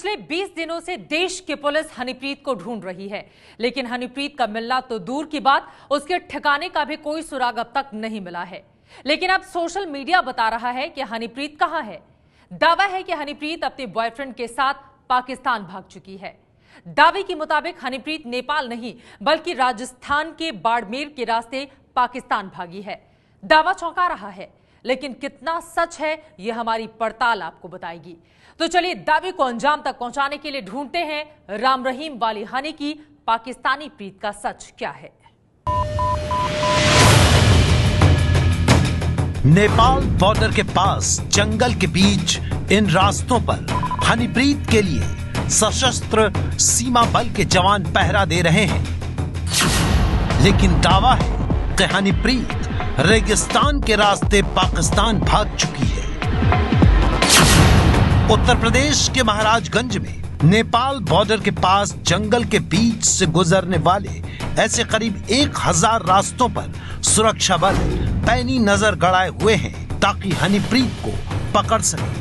पिछले 20 दिनों से देश की पुलिस हनीप्रीत को ढूंढ रही है, लेकिन हनीप्रीत का मिलना तो दूर की बात, उसके ठिकाने का भी कोई सुराग अब तक नहीं मिला है। लेकिन अब सोशल मीडिया बता रहा है कि हनीप्रीत कहां है। दावा है कि हनीप्रीत अपने बॉयफ्रेंड के साथ पाकिस्तान भाग चुकी है। दावे के मुताबिक हनीप्रीत नेपाल नहीं बल्कि राजस्थान के बाड़मेर के रास्ते पाकिस्तान भागी है। दावा चौंका रहा है, लेकिन कितना सच है यह हमारी पड़ताल आपको बताएगी। तो चलिए दावे को अंजाम तक पहुंचाने के लिए ढूंढते हैं राम रहीम वाली हनी की पाकिस्तानी प्रीत का सच क्या है। नेपाल बॉर्डर के पास जंगल के बीच इन रास्तों पर हनीप्रीत के लिए सशस्त्र सीमा बल के जवान पहरा दे रहे हैं, लेकिन दावा है कि हनीप्रीत रेगिस्तान के रास्ते पाकिस्तान भाग चुकी है। उत्तर प्रदेश के महाराजगंज में नेपाल बॉर्डर के पास जंगल के बीच से गुजरने वाले ऐसे करीब 1000 रास्तों पर सुरक्षा बल पैनी नजर गड़ाए हुए हैं ताकि हनीप्रीत को पकड़ सके।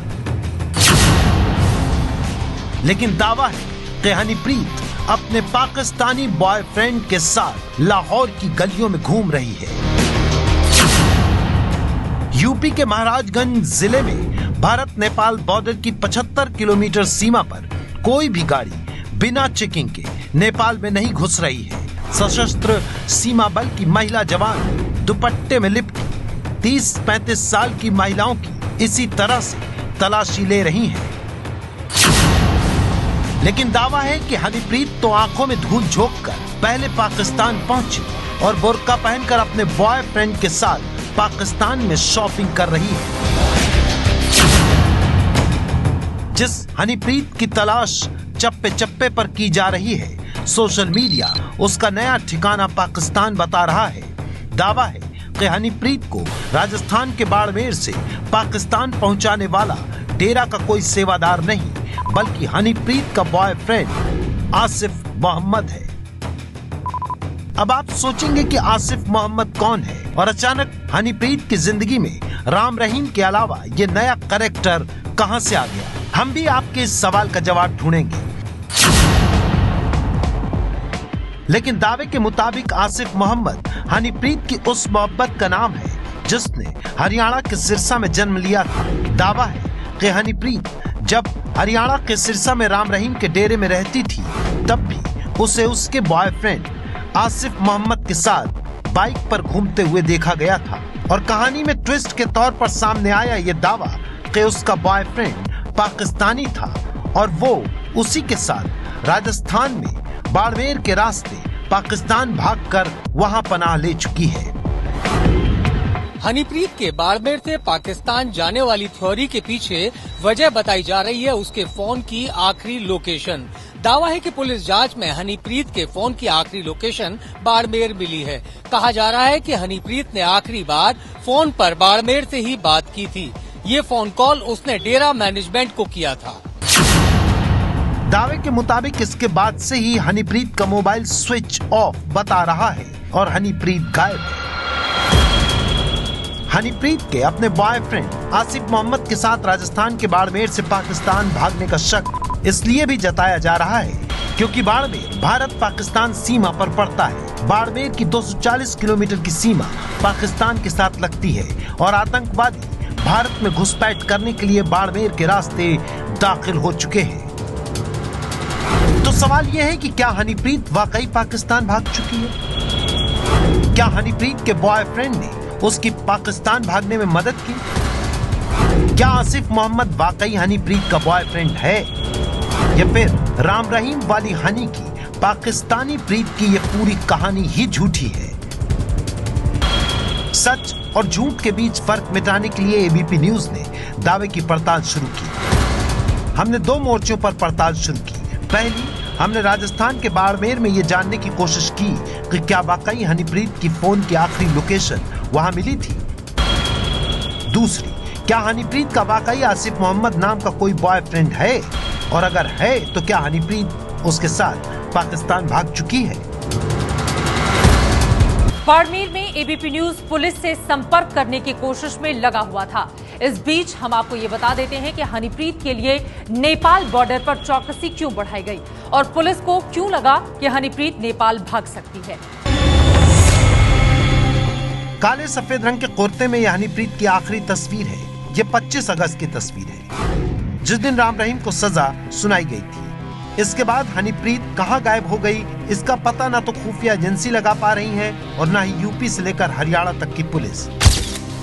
लेकिन दावा है कि हनीप्रीत अपने पाकिस्तानी बॉयफ्रेंड के साथ लाहौर की गलियों में घूम रही है। यूपी के महाराजगंज जिले में भारत नेपाल बॉर्डर की 75 किलोमीटर सीमा पर कोई भी गाड़ी बिना चेकिंग के नेपाल में नहीं घुस रही है। सशस्त्र सीमा बल की महिला जवान दुपट्टे में लिपटी 30-35 साल की महिलाओं की इसी तरह से तलाशी ले रही हैं। लेकिन दावा है कि हनीप्रीत तो आंखों में धूल झोंककर पहले पाकिस्तान पहुंची और बुर्का पहनकर अपने बॉयफ्रेंड के साथ पाकिस्तान में शॉपिंग कर रही है। जिस हनीप्रीत की तलाश चप्पे चप्पे पर की जा रही है, सोशल मीडिया उसका नया ठिकाना पाकिस्तान बता रहा है। दावा है कि हनीप्रीत को राजस्थान के बाड़मेर से पाकिस्तान पहुंचाने वाला डेरा का कोई सेवादार नहीं बल्कि हनीप्रीत का बॉयफ्रेंड आसिफ मोहम्मद है। अब आप सोचेंगे कि आसिफ मोहम्मद कौन है और अचानक हनीप्रीत की जिंदगी में राम रहीम के अलावा ये नया कैरेक्टर कहां से आ गया। हम भी आपके इस सवाल का जवाब ढूंढेंगे। लेकिन दावे के मुताबिक आसिफ मोहम्मद हनीप्रीत की उस मोहब्बत का नाम है जिसने हरियाणा के सिरसा में जन्म लिया था। दावा है कि हनीप्रीत जब हरियाणा के सिरसा में राम रहीम के डेरे में रहती थी तब भी उसे उसके बॉयफ्रेंड आसिफ मोहम्मद के साथ बाइक पर घूमते हुए देखा गया था। और कहानी में ट्विस्ट के तौर पर सामने आया ये दावा कि उसका बॉयफ्रेंड पाकिस्तानी था और वो उसी के साथ राजस्थान में बाड़मेर के रास्ते पाकिस्तान भागकर वहां पनाह ले चुकी है। हनीप्रीत के बाड़मेर से पाकिस्तान जाने वाली थ्योरी के पीछे वजह बताई जा रही है उसके फोन की आखिरी लोकेशन। दावा है कि पुलिस जांच में हनीप्रीत के फोन की आखिरी लोकेशन बाड़मेर मिली है। कहा जा रहा है कि हनीप्रीत ने आखिरी बार फोन पर बाड़मेर से ही बात की थी। ये फोन कॉल उसने डेरा मैनेजमेंट को किया था। दावे के मुताबिक इसके बाद से ही हनीप्रीत का मोबाइल स्विच ऑफ बता रहा है और हनीप्रीत गायब है। हनीप्रीत के अपने बॉयफ्रेंड आसिफ मोहम्मद के साथ राजस्थान के बाड़मेर से पाकिस्तान भागने का शक इसलिए भी जताया जा रहा है क्योंकि बाड़मेर भारत पाकिस्तान सीमा पर पड़ता है। बाड़मेर की 240 किलोमीटर की सीमा पाकिस्तान के साथ लगती है और आतंकवादी भारत में घुसपैठ करने के लिए बाड़मेर के रास्ते दाखिल हो चुके हैं। तो सवाल यह है कि क्या हनीप्रीत वाकई पाकिस्तान भाग चुकी है? क्या हनीप्रीत के बॉयफ्रेंड ने उसकी पाकिस्तान भागने में मदद की? क्या आसिफ मोहम्मद वाकई हनीप्रीत का बॉयफ्रेंड है या फिर राम रहीम वाली हनी की पाकिस्तानी प्रीत की ये पूरी कहानी ही झूठी है? सच और झूठ के बीच फर्क मिटाने के लिए एबीपी न्यूज ने दावे की पड़ताल शुरू की। हमने 2 मोर्चों पर पड़ताल शुरू की। पहली, हमने राजस्थान के बाड़मेर में ये जानने की कोशिश की कि क्या वाकई हनीप्रीत की फोन की आखिरी लोकेशन वहां मिली थी। दूसरी, क्या हनीप्रीत का वाकई आसिफ मोहम्मद नाम का कोई बॉयफ्रेंड है और अगर है तो क्या हनीप्रीत उसके साथ पाकिस्तान भाग चुकी है? बाड़मेर में एबीपी न्यूज पुलिस से संपर्क करने की कोशिश में लगा हुआ था। इस बीच हम आपको ये बता देते हैं कि हनीप्रीत के लिए नेपाल बॉर्डर पर चौकसी क्यों बढ़ाई गई और पुलिस को क्यों लगा कि हनीप्रीत नेपाल भाग सकती है। काले सफेद रंग के कुर्ते में यह हनीप्रीत की आखिरी तस्वीर है। ये 25 अगस्त की तस्वीर है, जिस दिन राम रहीम को सजा सुनाई गई थी। इसके बाद हनीप्रीत कहां गायब हो गई, इसका पता ना तो खुफिया एजेंसी लगा पा रही है और ना ही यूपी से लेकर हरियाणा तक की पुलिस।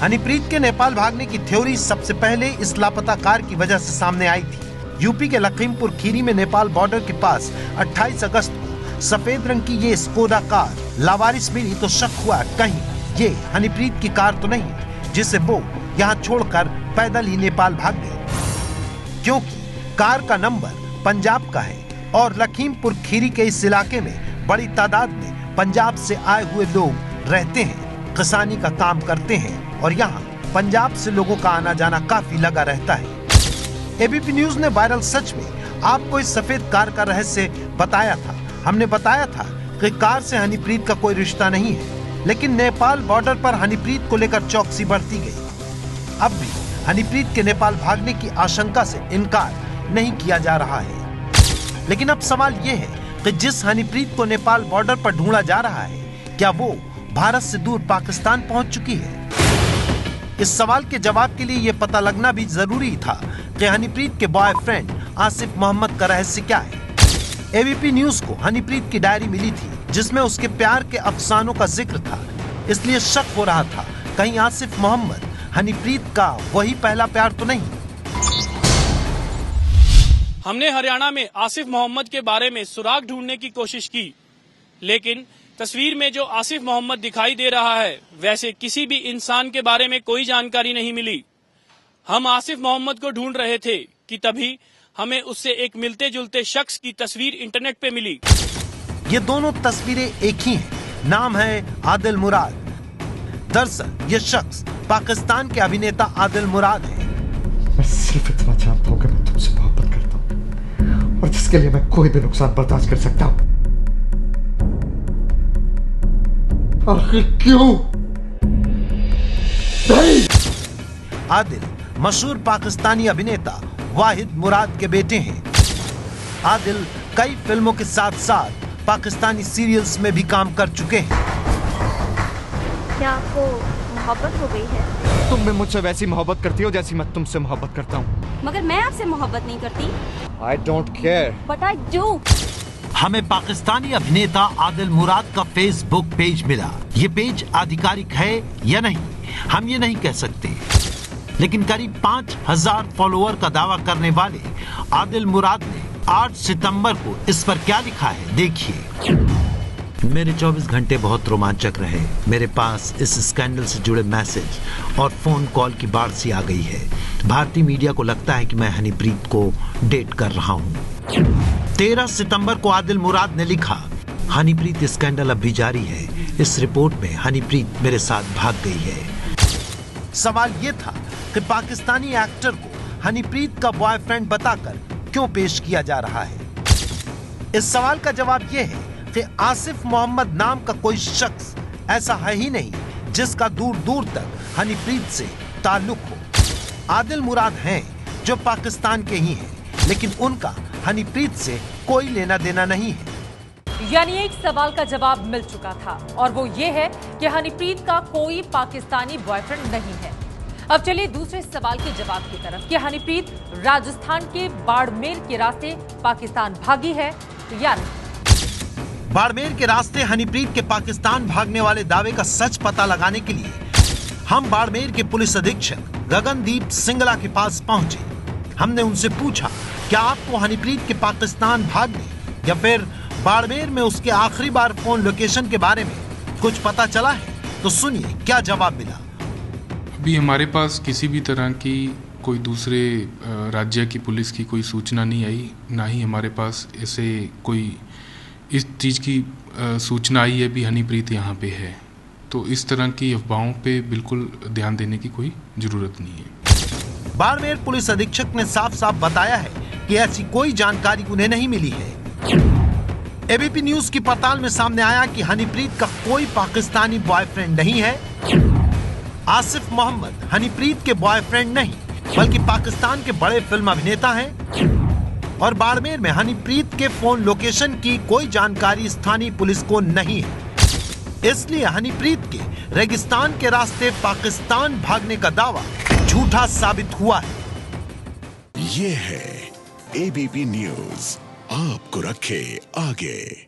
हनीप्रीत के नेपाल भागने की थ्योरी सबसे पहले इस लापता कार की वजह से सामने आई थी। यूपी के लखीमपुर खीरी में नेपाल बॉर्डर के पास 28 अगस्त को सफेद रंग की ये स्कोडा कार लावारिस मिली तो शक हुआ कहीं ये हनीप्रीत की कार तो नहीं, जिसे वो यहाँ छोड़कर पैदल ही नेपाल भाग गई, क्योंकि कार का नंबर पंजाब का है और लखीमपुर खीरी के इस इलाके में बड़ी तादाद में पंजाब से आए हुए लोग रहते हैं, किसानी का काम करते हैं और यहाँ पंजाब से लोगों का आना जाना काफी लगा रहता है। एबीपी न्यूज ने वायरल सच में आपको इस सफेद कार का रहस्य बताया था। हमने बताया था कि कार से हनीप्रीत का कोई रिश्ता नहीं है, लेकिन नेपाल बॉर्डर पर हनीप्रीत को लेकर चौकसी बढ़ती गई। अब भी हनीप्रीत के नेपाल भागने की आशंका से इनकार नहीं किया जा रहा है, लेकिन अब सवाल ये है कि जिस हनीप्रीत को नेपाल बॉर्डर पर ढूंढा जा रहा है, क्या वो भारत से दूर पाकिस्तान पहुंच चुकी है? इस सवाल के जवाब के लिए यह पता लगना भी जरूरी था कि हनीप्रीत के बॉयफ्रेंड आसिफ मोहम्मद का रहस्य क्या है। एबीपी न्यूज को हनीप्रीत की डायरी मिली थी, जिसमें उसके प्यार के अफसानों का जिक्र था, इसलिए शक हो रहा था कहीं आसिफ मोहम्मद हनीप्रीत का वही पहला प्यार तो नहीं। हमने हरियाणा में आसिफ मोहम्मद के बारे में सुराग ढूंढने की कोशिश की, लेकिन तस्वीर में जो आसिफ मोहम्मद दिखाई दे रहा है वैसे किसी भी इंसान के बारे में कोई जानकारी नहीं मिली। हम आसिफ मोहम्मद को ढूंढ रहे थे कि तभी हमें उससे एक मिलते जुलते शख्स की तस्वीर इंटरनेट पे मिली। ये दोनों तस्वीरें एक ही हैं। नाम है आदिल मुराद। दरअसल ये शख्स पाकिस्तान के अभिनेता आदिल मुराद है। मैं सिर्फ इतना जानता हूँ कि मैं तुमसे मोहब्बत करता हूँ और जिसके लिए मैं कोई भी नुकसान बर्दाश्त कर सकता हूँ। आखिर क्यों? आदिल मशहूर पाकिस्तानी अभिनेता वाहिद मुराद के बेटे हैं। आदिल कई फिल्मों के साथ साथ पाकिस्तानी सीरियल्स में भी काम कर चुके हैं। क्या आपको मोहब्बत हो गई है? तुम भी मुझसे वैसी मोहब्बत करती हो जैसी मैं तुमसे मोहब्बत करता हूँ। मगर मैं आपसे मोहब्बत नहीं करती। I don't care. But I do. हमें पाकिस्तानी अभिनेता आदिल मुराद का फेसबुक पेज मिला। ये पेज आधिकारिक है या नहीं हम ये नहीं कह सकते, लेकिन करीब 5000 फॉलोअर का दावा करने वाले आदिल मुराद ने 8 सितंबर को इस पर क्या लिखा है देखिए। मेरे 24 घंटे बहुत रोमांचक रहे। मेरे पास इस स्कैंडल से जुड़े मैसेज और फोन कॉल की बाढ़ सी आ गई है। भारतीय मीडिया को लगता है कि मैं हनीप्रीत को डेट कर रहा हूँ। 13 सितंबर को आदिल मुराद ने लिखा, हनीप्रीत स्कैंडल अब भी जारी है। इस रिपोर्ट में हनीप्रीत मेरे साथ भाग गई है। सवाल ये था कि पाकिस्तानी एक्टर को हनीप्रीत का बॉयफ्रेंड बताकर क्यों पेश किया जा रहा है। इस सवाल का जवाब ये है कि आसिफ मोहम्मद नाम का कोई शख्स ऐसा है ही नहीं जिसका दूर दूर तक हनीप्रीत से ताल्लुक हो। आदिल मुराद हैं जो पाकिस्तान के ही हैं, लेकिन उनका हनीप्रीत से कोई लेना देना नहीं है। यानी एक सवाल का जवाब मिल चुका था और वो ये है कि हनीप्रीत का कोई पाकिस्तानी बॉयफ्रेंड नहीं है। अब चलिए दूसरे सवाल के जवाब की तरफ कि हनीप्रीत राजस्थान के बाड़मेर के रास्ते पाकिस्तान भागी है या नहीं। बाड़मेर के रास्ते हनीप्रीत के पाकिस्तान भागने वाले दावे का सच पता लगाने के लिए हम बाड़मेर के पुलिस अधीक्षक गगनदीप सिंगला के पास पहुंचे। हमने उनसे पूछा, क्या आपको हनीप्रीत के पाकिस्तान भागने या फिर बाड़मेर में उसके आखिरी बार फोन लोकेशन के बारे में कुछ पता चला है? तो सुनिए क्या जवाब मिला। अभी हमारे पास किसी भी तरह की कोई दूसरे राज्य की पुलिस की कोई सूचना नहीं आई, ना ही हमारे पास ऐसे कोई इस चीज़ की सूचना आई है भी हनीप्रीत यहाँ पे है। तो इस तरह की अफवाहों पे बिल्कुल ध्यान देने की कोई ज़रूरत नहीं है। बाड़मेर पुलिस अधीक्षक ने साफ साफ बताया है कि ऐसी कोई जानकारी उन्हें नहीं मिली है। एबीपी न्यूज की पड़ताल में सामने आया कि हनीप्रीत का कोई पाकिस्तानी बॉयफ्रेंड नहीं है। आसिफ मोहम्मद हनीप्रीत के बॉयफ्रेंड नहीं बल्कि पाकिस्तान के बड़े फिल्म अभिनेता हैं और बाड़मेर में हनीप्रीत के फोन लोकेशन की कोई जानकारी स्थानीय पुलिस को नहीं है। इसलिए हनीप्रीत के रेगिस्तान के रास्ते पाकिस्तान भागने का दावा झूठा साबित हुआ है। ये है एबीपी न्यूज़, आपको रखे आगे।